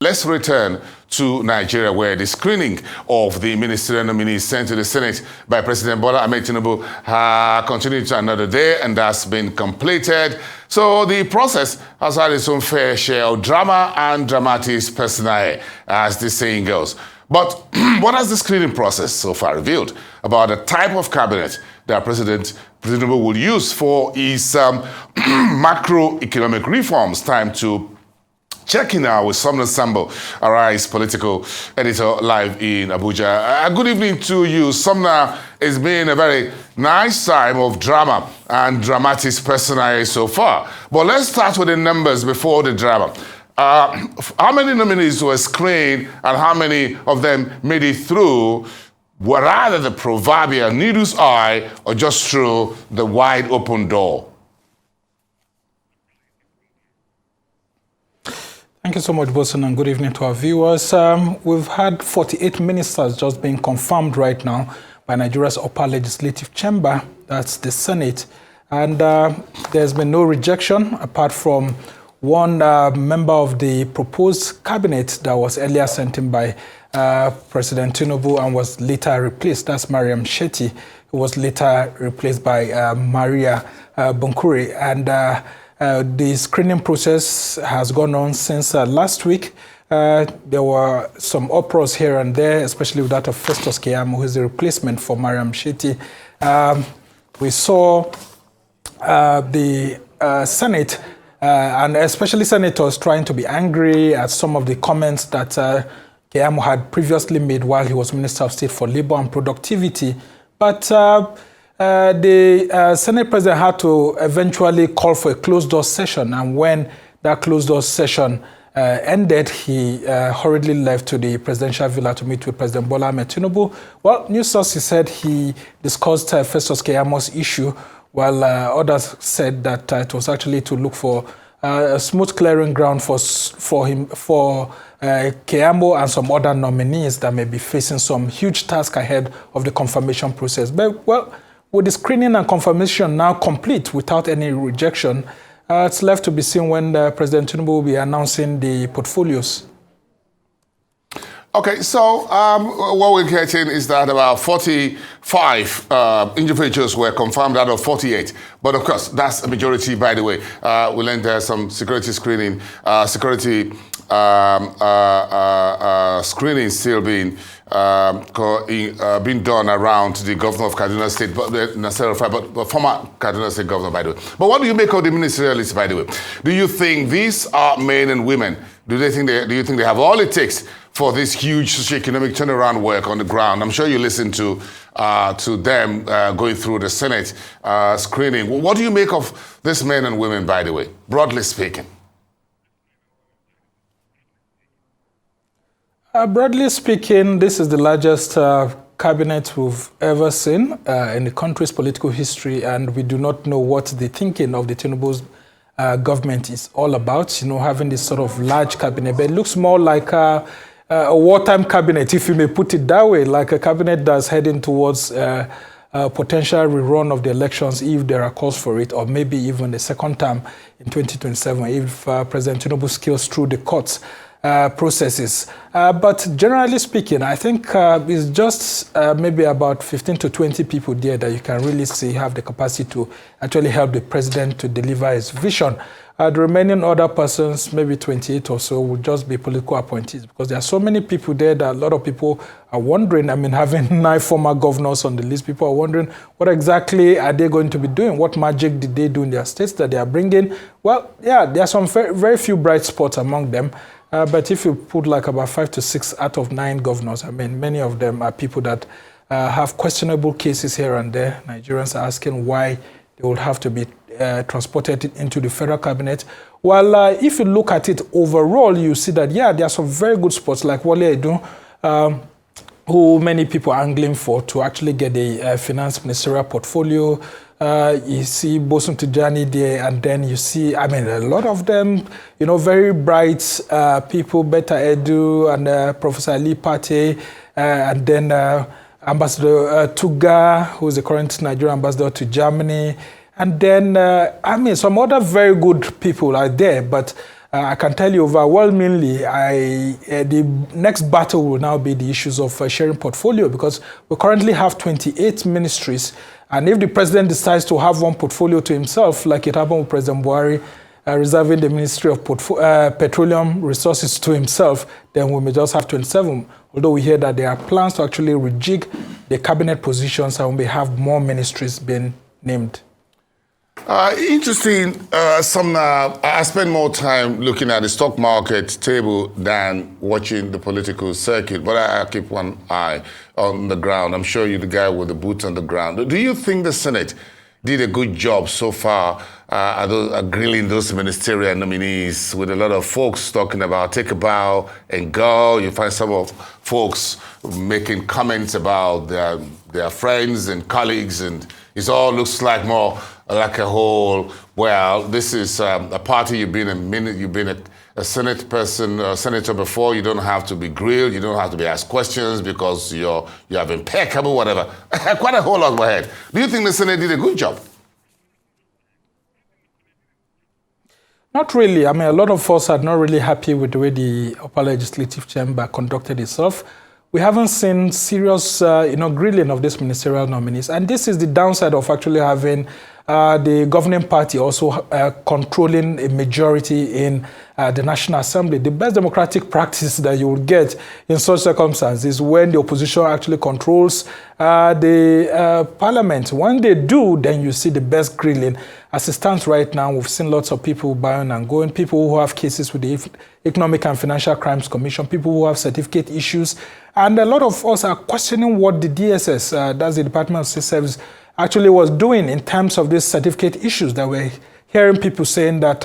let's return to Nigeria, where the screening of the ministerial nominees sent to the Senate by President Bola Ahmed Tinubu continued to another day, and that's been completed. So the process has had its own fair share of drama and dramatis personae, as the saying goes. But what has the screening process so far revealed about the type of cabinet that President Tinubu will use for his macroeconomic reforms? Time to check in now with Sumner Sambo, Arise political editor live in Abuja. Good evening to you, Sumner. It's been a very nice time of drama and dramatis personae so far. But let's start with the numbers before the drama. How many nominees were screened and how many of them made it through, were either the proverbial needle's eye or just through the wide open door? Thank you so much, Bosun, and good evening to our viewers. We've had 48 ministers just being confirmed right now by Nigeria's upper legislative chamber, that's the Senate. And there's been no rejection apart from one member of the proposed cabinet that was earlier sent in by President Tinubu and was later replaced. That's Mariam Shetty, who was later replaced by Maria Bunkure. And the screening process has gone on since last week. There were some uproars here and there, especially with that of Festus Keyamo, who is the replacement for Mariam Shetty. We saw the Senate and especially senators trying to be angry at some of the comments that Keyamo had previously made while he was Minister of State for Labor and Productivity. But the Senate President had to eventually call for a closed-door session, and when that closed-door session ended, he hurriedly left to the presidential villa to meet with President Bola Ahmed Tinubu. Well, news sources said he discussed Festus Keyamo's issue, while others said that it was actually to look for a smooth clearing ground for Keyamo and some other nominees that may be facing some huge task ahead of the confirmation process. But, well, with the screening and confirmation now complete without any rejection, it's left to be seen when President Tinubu will be announcing the portfolios. Okay, so what we're getting is that about 45 individuals were confirmed out of 48. But of course, that's a majority, by the way. We learned there's some security screening, screening still being done around the governor of Kaduna State, but former Kaduna State governor, by the way. But what do you make of the ministerialists, by the way? Do you think these are men and women? Do you think they have all it takes for this huge socioeconomic turnaround work on the ground? I'm sure you listen to them going through the Senate screening. What do you make of these men and women, by the way, broadly speaking? Broadly speaking, this is the largest cabinet we've ever seen in the country's political history, and we do not know what the thinking of the Tinubu's government is all about, you know, having this sort of large cabinet. But it looks more like a wartime cabinet, if you may put it that way, like a cabinet that's heading towards a potential rerun of the elections if there are calls for it, or maybe even the second term in 2027 if President Tinubu scales through the courts processes. But generally speaking, I think it's just maybe about 15 to 20 people there that you can really see have the capacity to actually help the president to deliver his vision. The remaining other persons, maybe 28 or so, will just be political appointees, because there are so many people there that a lot of people are wondering. I mean, having 9 former governors on the list, people are wondering what exactly are they going to be doing? What magic did they do in their states that they are bringing? Well, yeah, there are some very, very few bright spots among them. But if you put like about 5 to 6 out of 9 governors, I mean, many of them are people that have questionable cases here and there. Nigerians are asking why they would have to be transported into the federal cabinet. Well, if you look at it overall, you see that, yeah, there are some very good spots like Wale Edun, who many people are angling for to actually get the finance ministerial portfolio. You see Bosun Tijani there, and then you see, I mean, a lot of them, you know, very bright people, Beta Edu and Professor Ali Pate, and then Ambassador Tuga, who is the current Nigerian ambassador to Germany. And then, I mean, some other very good people are there, but I can tell you overwhelmingly, the next battle will now be the issues of sharing portfolio, because we currently have 28 ministries. And if the president decides to have one portfolio to himself, like it happened with President Buhari, reserving the Ministry of Petroleum Resources to himself, then we may just have 27. Although we hear that there are plans to actually rejig the cabinet positions and we may have more ministries being named. Interesting. Sumner, I spend more time looking at the stock market table than watching the political circuit, but I keep one eye on the ground. I'm sure you're the guy with the boots on the ground. Do you think the Senate did a good job so far grilling those ministerial nominees, with a lot of folks talking about take a bow and go? You find some of folks making comments about their friends and colleagues, and it all looks like more like a whole, well, this is a party, you've been a Senate person, a senator before, you don't have to be grilled, you don't have to be asked questions because you have impeccable, whatever. Quite a whole lot ahead. Do you think the Senate did a good job? Not really. I mean, a lot of us are not really happy with the way the upper legislative chamber conducted itself. We haven't seen serious, grilling of these ministerial nominees. And this is the downside of actually having the governing party also controlling a majority in the National Assembly. The best democratic practice that you will get in such circumstances is when the opposition actually controls the parliament. When they do, then you see the best grilling. As it stands right now, we've seen lots of people buying and going, people who have cases with the Economic and Financial Crimes Commission, people who have certificate issues. And a lot of us are questioning what the DSS, that's the Department of State Service, actually was doing in terms of these certificate issues that we're hearing people saying that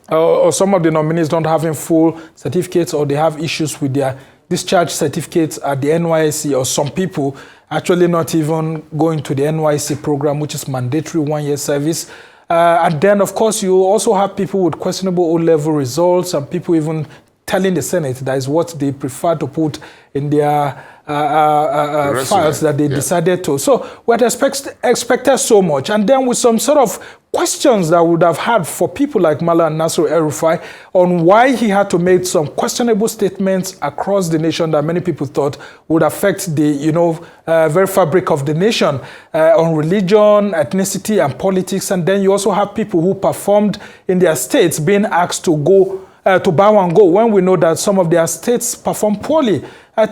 or some of the nominees don't have full certificates, or they have issues with their discharge certificates at the NYSC, or some people actually not even going to the NYSC program, which is mandatory 1-year service. And then, of course, you also have people with questionable O-level results, and people even telling the Senate that is what they prefer to put in their files that they decided to. So we had expected so much. And then with some sort of questions that we would have had for people like Malam Nasir El-Rufai on why he had to make some questionable statements across the nation that many people thought would affect the very fabric of the nation on religion, ethnicity, and politics. And then you also have people who performed in their states being asked to go to bow and go when we know that some of their states perform poorly.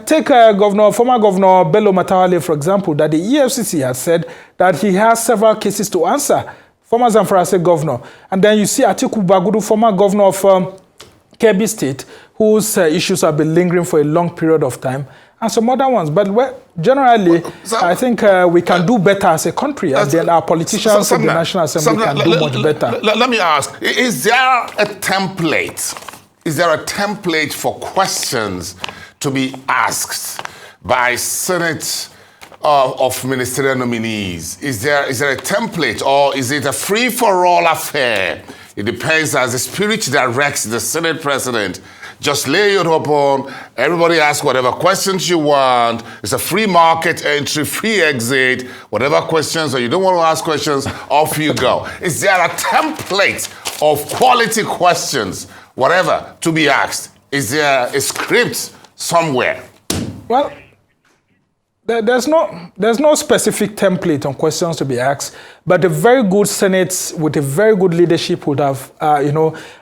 Take former Governor Bello Matawalle, for example, that the EFCC has said that he has several cases to answer. Former Zamfara State Governor. And then you see Atiku Bagudu, former Governor of Kebbi State, whose issues have been lingering for a long period of time, and some other ones. But generally, I think we can do better as a country, and then our politicians in the National Assembly can do much better. Let me ask, is there a template? Is there a template for questions to be asked by Senate of ministerial nominees? Is there a template, or is it a free-for-all affair? It depends as the spirit directs the Senate president. Just lay it open. Everybody ask whatever questions you want. It's a free market entry, free exit. Whatever questions, or you don't want to ask questions, off you go. Is there a template of quality questions, whatever, to be asked? Is there a script somewhere? Well, there's no specific template on questions to be asked, but a very good Senate with a very good leadership would have,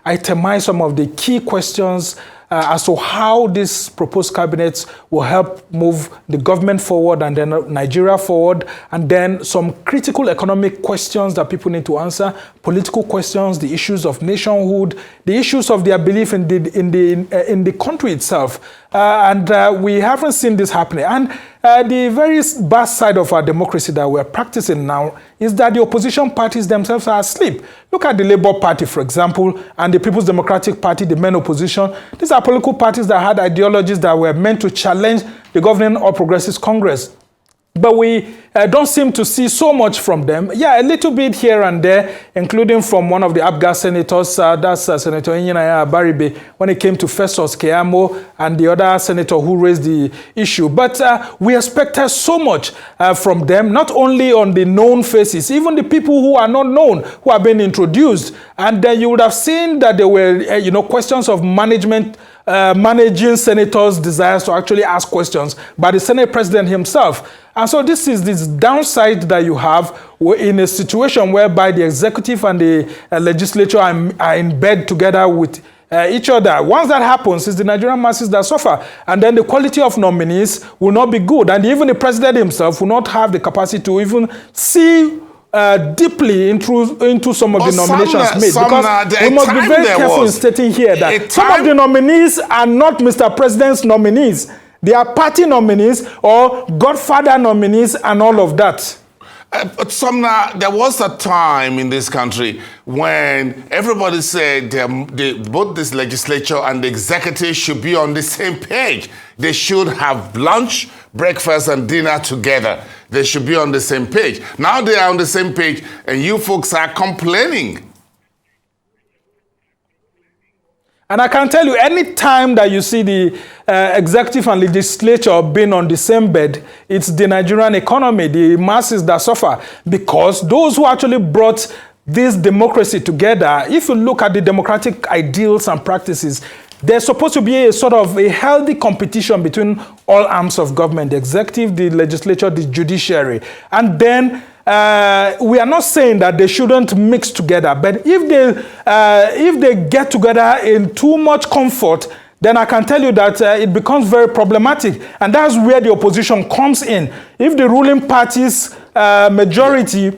itemized some of the key questions as to how this proposed cabinet will help move the government forward and then Nigeria forward, and then some critical economic questions that people need to answer, political questions, the issues of nationhood, the issues of their belief in the country itself. And we haven't seen this happening. And the very bad side of our democracy that we're practicing now is that the opposition parties themselves are asleep. Look at the Labour Party, for example, and the People's Democratic Party, the main opposition. These are political parties that had ideologies that were meant to challenge the governing All Progressives Congress. but we don't seem to see so much from them. Yeah, a little bit here and there, including from one of the Abga senators, that's Senator Inyinaya Baribe, when it came to Festus Keyamo and the other senator who raised the issue. But we expected so much from them, not only on the known faces, even the people who are not known, who have been introduced. And then you would have seen that there were, questions of management, managing senators' desires to actually ask questions by the Senate President himself. And so this is this downside that you have in a situation whereby the executive and the legislature are in bed together with each other. Once that happens, it's the Nigerian masses that suffer. And then the quality of nominees will not be good. And even the president himself will not have the capacity to even see deeply into some of the nominations made. Because we must be very careful in stating here that some of the nominees are not Mr. President's nominees. They are party nominees or godfather nominees and all of that. But Sumner, there was a time in this country when everybody said both this legislature and the executive should be on the same page. They should have lunch, breakfast, and dinner together. They should be on the same page. Now they are on the same page, and you folks are complaining. And I can tell you, any time that you see the executive and legislature being on the same bed, it's the Nigerian economy, the masses that suffer. Because those who actually brought this democracy together, if you look at the democratic ideals and practices, there's supposed to be a sort of a healthy competition between all arms of government, the executive, the legislature, the judiciary. And then we are not saying that they shouldn't mix together, but if they get together in too much comfort, then I can tell you that it becomes very problematic. And that's where the opposition comes in. If the ruling party's majority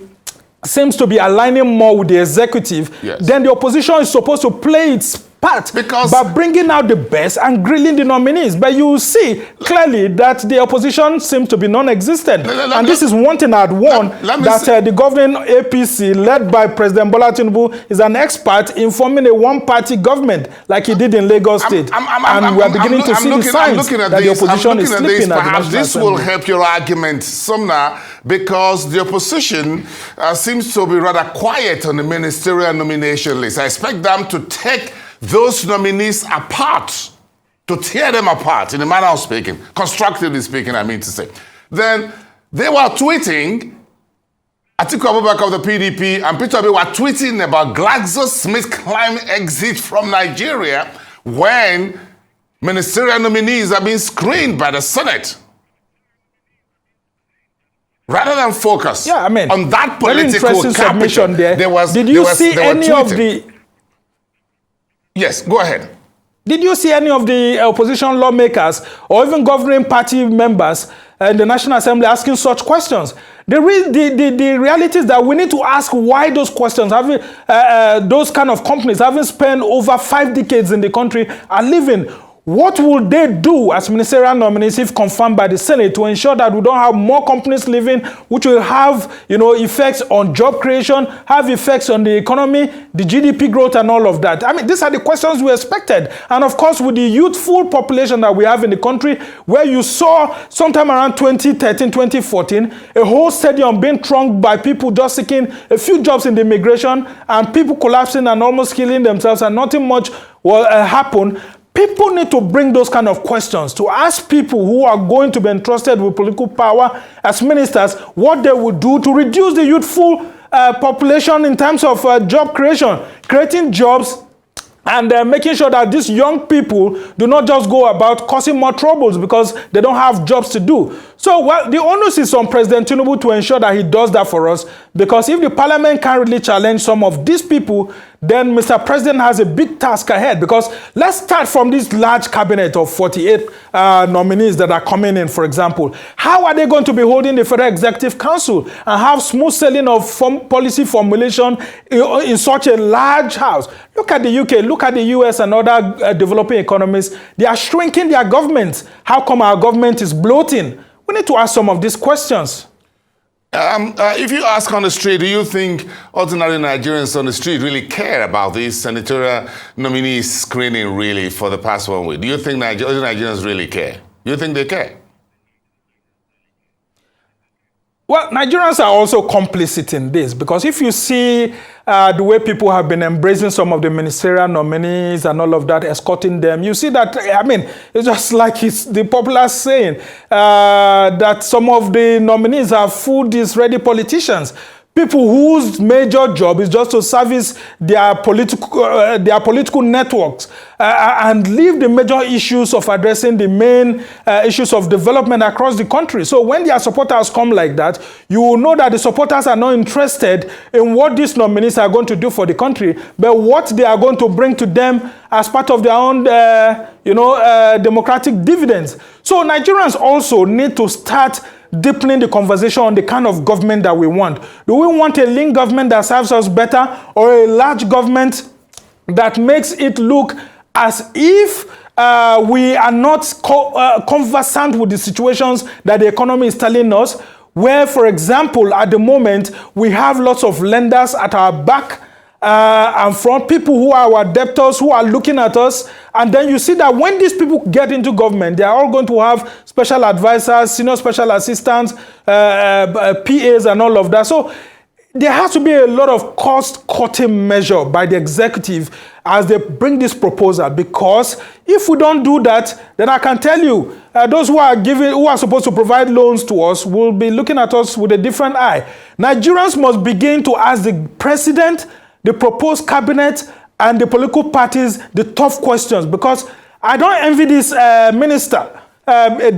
seems to be aligning more with the executive, yes, then the opposition is supposed to play its part by bringing out the best and grilling the nominees. But you see clearly that the opposition seems to be non-existent. And this is one thing I'd warn, that the governing APC, led by President Bola Tinubu, is an expert in forming a one-party government like he did in Lagos State. And we're beginning to see the signs that the opposition is slipping. Perhaps this will help your argument, Sumner, because the opposition seems to be rather quiet on the ministerial nomination list. I expect them to take those nominees apart, to tear them apart, in a manner of speaking, constructively speaking, I mean to say. Then they were tweeting, Atiku Abubakar of the PDP and Peter Obi were tweeting about GlaxoSmithKline exit from Nigeria when ministerial nominees are being screened by the Senate. Rather than focus on that political capital, did you see any of the... Yes, go ahead. Did you see any of the opposition lawmakers or even governing party members in the National Assembly asking such questions? The reality is that we need to ask why those questions, those kind of companies having spent over 5 decades in the country, are living. What will they do as ministerial nominees if confirmed by the Senate to ensure that we don't have more companies living, which will have, effects on job creation, have effects on the economy, the GDP growth and all of that? I mean, these are the questions we expected. And of course, with the youthful population that we have in the country, where you saw sometime around 2013, 2014, a whole stadium being thronged by people just seeking a few jobs in the immigration and people collapsing and almost killing themselves and nothing much will happen. People need to bring those kind of questions to ask people who are going to be entrusted with political power as ministers what they would do to reduce the youthful population in terms of job creation, creating jobs, and making sure that these young people do not just go about causing more troubles because they don't have jobs to do. So the onus is on President Tinubu to ensure that he does that for us, because if the parliament can't really challenge some of these people, then Mr. President has a big task ahead. Because let's start from this large cabinet of 48 nominees that are coming in, for example. How are they going to be holding the Federal Executive Council and have smooth sailing of policy formulation in such a large house? Look at the UK, look at the US and other developing economies. They are shrinking their governments. How come our government is bloating? We need to ask some of these questions. If you ask on the street, do you think ordinary Nigerians on the street really care about this senatorial nominee screening really for the past 1 week? Do you think ordinary Nigerians really care? Do you think they care? Well, Nigerians are also complicit in this, because if you see the way people have been embracing some of the ministerial nominees and all of that, escorting them, you see that, I mean, it's just like it's the popular saying that some of the nominees are food-is-ready politicians. People whose major job is just to service their political networks and leave the major issues of addressing the main issues of development across the country. So when their supporters come like that, you will know that the supporters are not interested in what these nominees are going to do for the country, but what they are going to bring to them as part of their own, democratic dividends. So Nigerians also need to start deepening the conversation on the kind of government that we want. Do we want a lean government that serves us better, or a large government that makes it look as if we are not conversant with the situations that the economy is telling us, where, for example, at the moment, we have lots of lenders at our back and from people who are our debtors, who are looking at us. And then you see that when these people get into government, they are all going to have special advisors, senior special assistants, PAs and all of that. So there has to be a lot of cost-cutting measure by the executive as they bring this proposal, because if we don't do that, then I can tell you, those who are supposed to provide loans to us will be looking at us with a different eye. Nigerians must begin to ask the president, the proposed cabinet, and the political parties the tough questions, because I don't envy this the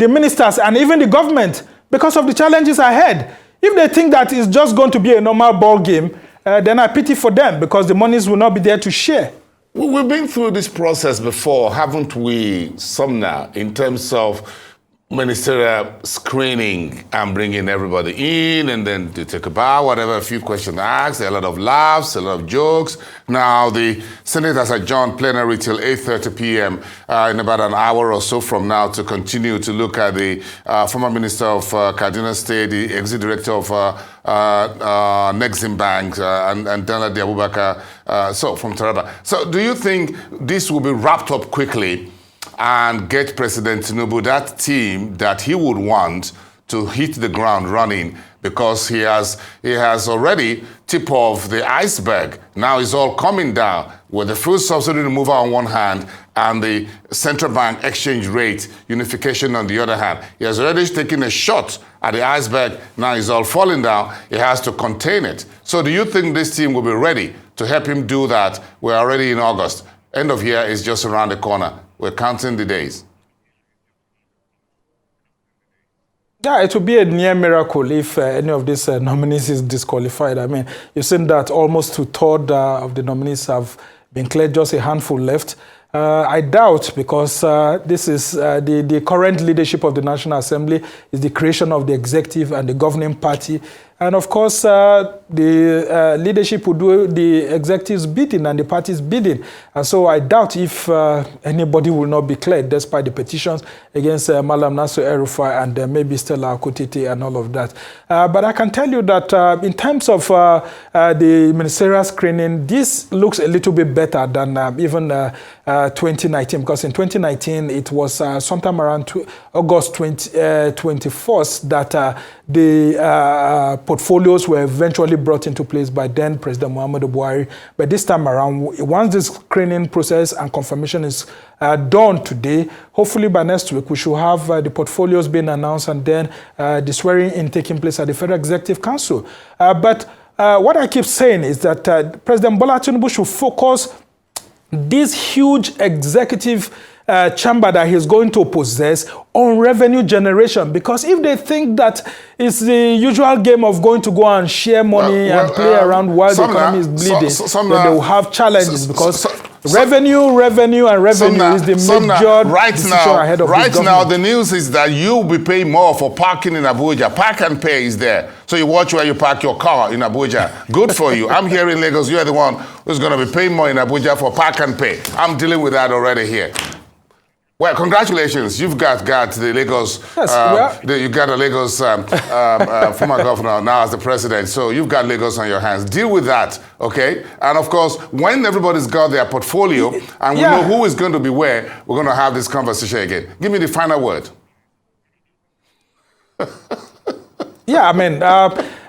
ministers and even the government, because of the challenges ahead. If they think that it's just going to be a normal ball game, then I pity for them, because the monies will not be there to share. We've been through this process before, haven't we, Sumner, in terms of ministerial screening and bringing everybody in, and then to take a bow, whatever, a few questions asked, a lot of laughs, a lot of jokes. Now the Senate has adjourned plenary till 8:30 p.m. In about an hour or so from now to continue to look at the former Minister of Kaduna State, the Executive Director of Nexim Bank, and Danladi Abubakar, so from Taraba. So do you think this will be wrapped up quickly and get President Tinubu that team that he would want to hit the ground running, because he has already tipped off the iceberg? Now it's all coming down with the fuel subsidy removal on one hand and the central bank exchange rate unification on the other hand. He has already taken a shot at the iceberg. Now it's all falling down. He has to contain it. So do you think this team will be ready to help him do that? We're already in August. End of year is just around the corner. We're counting the days. Yeah, it would be a near miracle if any of these nominees is disqualified. I mean, you've seen that almost 2/3 of the nominees have been cleared, just a handful left. I doubt, because this is the current leadership of the National Assembly is the creation of the executive and the governing party. And of course, the leadership will do the executive's bidding and the party's bidding. And so I doubt if anybody will not be cleared, despite the petitions against Malam Nasir El-Rufai and maybe Stella Akutiti and all of that. But I can tell you that in terms of the ministerial screening, this looks a little bit better than even 2019, because in 2019, it was sometime around August 21st that the portfolios were eventually brought into place by then President Muhammadu Buhari. But this time around, once this screening process and confirmation is done today, hopefully by next week, we should have the portfolios being announced, and then the swearing-in taking place at the Federal Executive Council. But what I keep saying is that President Bola Tinubu should focus this huge executive chamber that he's going to possess on revenue generation, because if they think that it's the usual game of going to go and share money and play around while the economy is bleeding, then they will have challenges, because revenue is the major decision ahead of this government. Right now, the news is that you'll be paying more for parking in Abuja. Park and Pay is there. So you watch where you park your car in Abuja. Good for you. I'm here in Lagos. You're the one who's going to be paying more in Abuja for Park and Pay. I'm dealing with that already here. Well, congratulations. You've got the Lagos, yes, you got a Lagos former governor now as the president. So you've got Lagos on your hands. Deal with that, okay? And of course, when everybody's got their portfolio and we know who is going to be where, we're going to have this conversation again. Give me the final word. Yeah, I mean,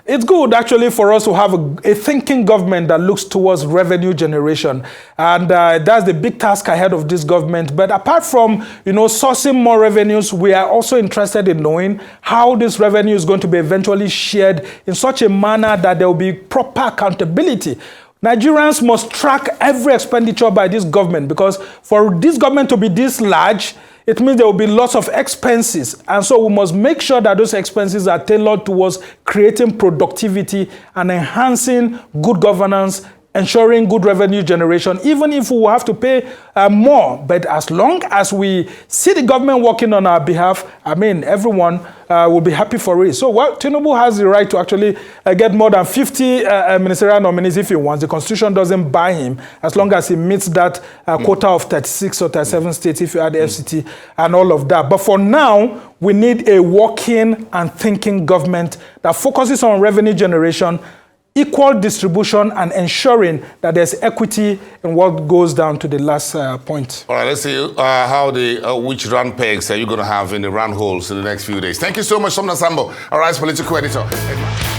it's good actually for us to have a thinking government that looks towards revenue generation. And that's the big task ahead of this government. But apart from, sourcing more revenues, we are also interested in knowing how this revenue is going to be eventually shared in such a manner that there will be proper accountability. Nigerians must track every expenditure by this government, because for this government to be this large, it means there will be lots of expenses. And so we must make sure that those expenses are tailored towards creating productivity and enhancing good governance, ensuring good revenue generation, even if we will have to pay more. But as long as we see the government working on our behalf, I mean, everyone will be happy for it. So, well, Tinubu has the right to actually get more than 50 ministerial nominees if he wants. The Constitution doesn't buy him, as long as he meets that quota of 36 or 37 states, if you add the FCT and all of that. But for now, we need a working and thinking government that focuses on revenue generation, equal distribution, and ensuring that there's equity in what goes down to the last point. All right, let's see how which round pegs are you going to have in the round holes in the next few days. Thank you so much, Sumner Sambo, our political editor.